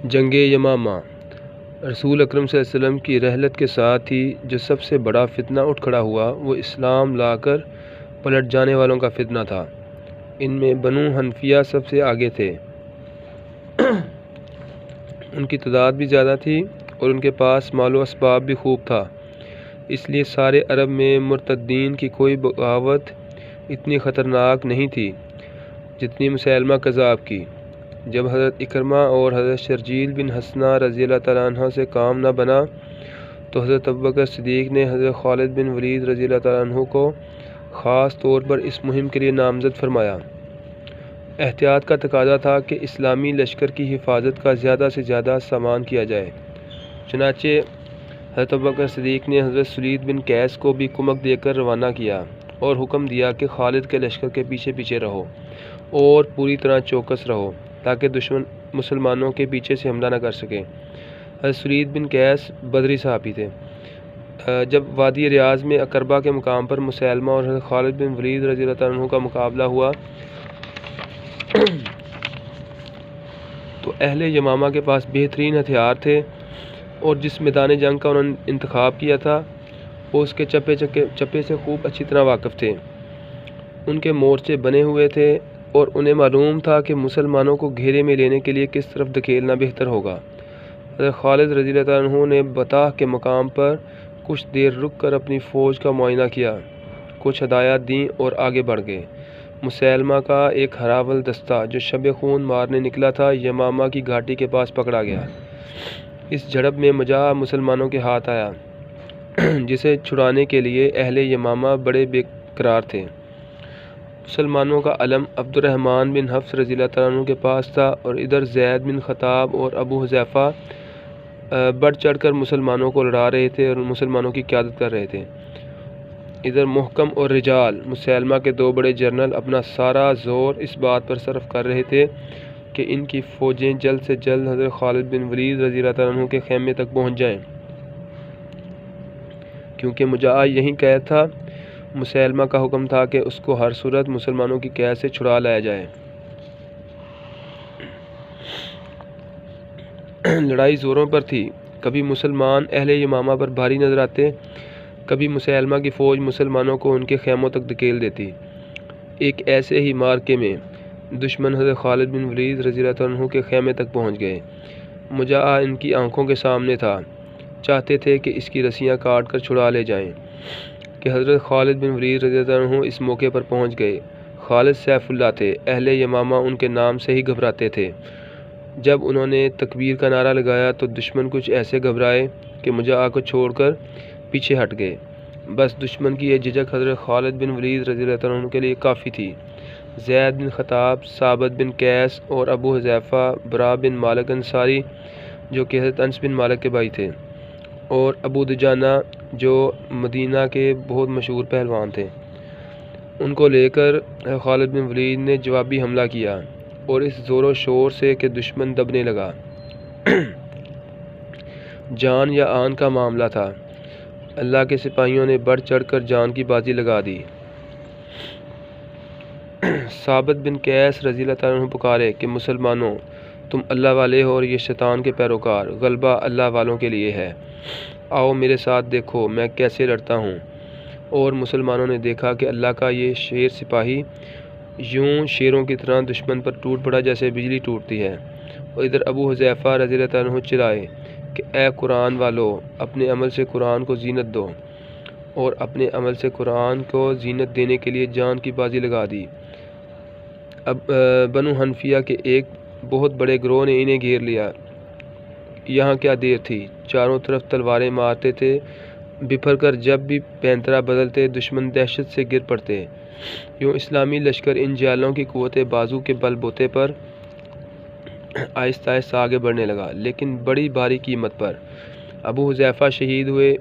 جنگ یمامہ رسول اکرم صلی اللہ علیہ وسلم کی رحلت کے ساتھ ہی جو سب سے بڑا فتنہ اٹھ کھڑا ہوا وہ اسلام لا کر پلٹ جانے والوں کا فتنہ تھا۔ ان میں بنو حنفیہ سب سے آگے تھے۔ ان کی تعداد بھی زیادہ تھی اور ان کے پاس مال و اسباب بھی خوب تھا، اس لیے سارے عرب میں مرتدین کی کوئی بغاوت اتنی خطرناک نہیں تھی جتنی مسیلمہ کذاب کی۔ جب حضرت اکرمہ اور حضرت شرجیل بن حسنہ رضی اللہ تعالیٰ عنہ سے کام نہ بنا تو حضرت ابوبکر صدیق نے حضرت خالد بن ولید رضی اللہ تعالیٰ عنہ کو خاص طور پر اس مہم کے لیے نامزد فرمایا۔ احتیاط کا تقاضا تھا کہ اسلامی لشکر کی حفاظت کا زیادہ سے زیادہ سامان کیا جائے، چنانچہ حضرت ابوبکر صدیق نے حضرت سلید بن قیس کو بھی کمک دے کر روانہ کیا اور حکم دیا کہ خالد کے لشکر کے پیچھے پیچھے رہو اور پوری طرح چوکس رہو تاکہ دشمن مسلمانوں کے پیچھے سے حملہ نہ کر سکے۔ حضرت سلید بن قیس بدری صحابی تھے۔ جب وادی ریاض میں عقربہ کے مقام پر مسیلمہ اور حضرت خالد بن ولید رضی اللہ تعالیٰ عنہ کا مقابلہ ہوا تو اہل یمامہ کے پاس بہترین ہتھیار تھے اور جس میدان جنگ کا انہوں نے انتخاب کیا تھا وہ اس کے چپے سے خوب اچھی طرح واقف تھے۔ ان کے مورچے بنے ہوئے تھے اور انہیں معلوم تھا کہ مسلمانوں کو گھیرے میں لینے کے لیے کس طرف دھکیلنا بہتر ہوگا۔ حضرت خالد رضی اللہ تعالیٰ عنہ نے بطاح کے مقام پر کچھ دیر رک کر اپنی فوج کا معائنہ کیا، کچھ ہدایات دیں اور آگے بڑھ گئے۔ مسیلمہ کا ایک ہراول دستہ جو شب خون مارنے نکلا تھا یمامہ کی گھاٹی کے پاس پکڑا گیا۔ اس جھڑپ میں مجاہ مسلمانوں کے ہاتھ آیا، جسے چھڑانے کے لیے اہل یمامہ بڑے بے قرار تھے۔ مسلمانوں کا علم عبد الرحمن بن حفص رضی اللہ تعالیٰ عنہ کے پاس تھا اور ادھر زید بن خطاب اور ابو حذیفہ بڑھ چڑھ کر مسلمانوں کو لڑا رہے تھے اور مسلمانوں کی قیادت کر رہے تھے۔ ادھر محکم اور رجال مسیلمہ کے دو بڑے جنرل اپنا سارا زور اس بات پر صرف کر رہے تھے کہ ان کی فوجیں جلد سے جلد حضرت خالد بن ولید رضی اللہ تعالیٰ عنہ کے خیمے تک پہنچ جائیں، کیونکہ مجاہ یہیں قید تھا۔ مسیلمہ کا حکم تھا کہ اس کو ہر صورت مسلمانوں کی قید سے چھڑا لایا جائے۔ لڑائی زوروں پر تھی، کبھی مسلمان اہل یمامہ پر بھاری نظر آتے، کبھی مسیلمہ کی فوج مسلمانوں کو ان کے خیموں تک دھکیل دیتی۔ ایک ایسے ہی مارکے میں دشمن حضرت خالد بن ولید رضی اللہ عنہ کے خیمے تک پہنچ گئے۔ مجاہ ان کی آنکھوں کے سامنے تھا، چاہتے تھے کہ اس کی رسیاں کاٹ کر چھڑا لے جائیں کہ حضرت خالد بن ولید رضی اللہ عنہ اس موقع پر پہنچ گئے۔ خالد سیف اللہ تھے، اہل یمامہ ان کے نام سے ہی گھبراتے تھے۔ جب انہوں نے تکبیر کا نعرہ لگایا تو دشمن کچھ ایسے گھبرائے کہ مجاہ کو چھوڑ کر پیچھے ہٹ گئے۔ بس دشمن کی یہ جھجک حضرت خالد بن ولید رضی اللہ عنہ کے لیے کافی تھی۔ زید بن خطاب، ثابت بن قیس اور ابو حذیفہ برا بن مالک انصاری جو کہ حضرت انس بن مالک کے بھائی تھے، اور ابو دجانہ جو مدینہ کے بہت مشہور پہلوان تھے، ان کو لے کر خالد بن ولید نے جوابی حملہ کیا اور اس زور و شور سے کہ دشمن دبنے لگا۔ جان یا آن کا معاملہ تھا۔ اللہ کے سپاہیوں نے بڑھ چڑھ کر جان کی بازی لگا دی۔ ثابت بن قیس رضی اللہ تعالیٰ عنہ پکارے کہ مسلمانوں، تم اللہ والے ہو اور یہ شیطان کے پیروکار، غلبہ اللہ والوں کے لیے ہے، آؤ میرے ساتھ دیکھو میں کیسے لڑتا ہوں۔ اور مسلمانوں نے دیکھا کہ اللہ کا یہ شیر سپاہی یوں شیروں کی طرح دشمن پر ٹوٹ پڑا جیسے بجلی ٹوٹتی ہے۔ اور ادھر ابو حذیفہ رضی اللہ تعالیٰ عنہ چلائے کہ اے قرآن والو، اپنے عمل سے قرآن کو زینت دو، اور اپنے عمل سے قرآن کو زینت دینے کے لیے جان کی بازی لگا دی۔ اب بنو حنفیہ کے ایک بہت بڑے گروہ نے انہیں گھیر لیا۔ یہاں کیا دیر تھی، چاروں طرف تلواریں مارتے تھے، بپھر کر جب بھی پینترا بدلتے دشمن دہشت سے گر پڑتے۔ یوں اسلامی لشکر ان جالوں کی قوت بازو کے بل بوتے پر آہستہ آہستہ آگے بڑھنے لگا، لیکن بڑی بھاری قیمت پر۔ ابو حذیفہ شہید ہوئے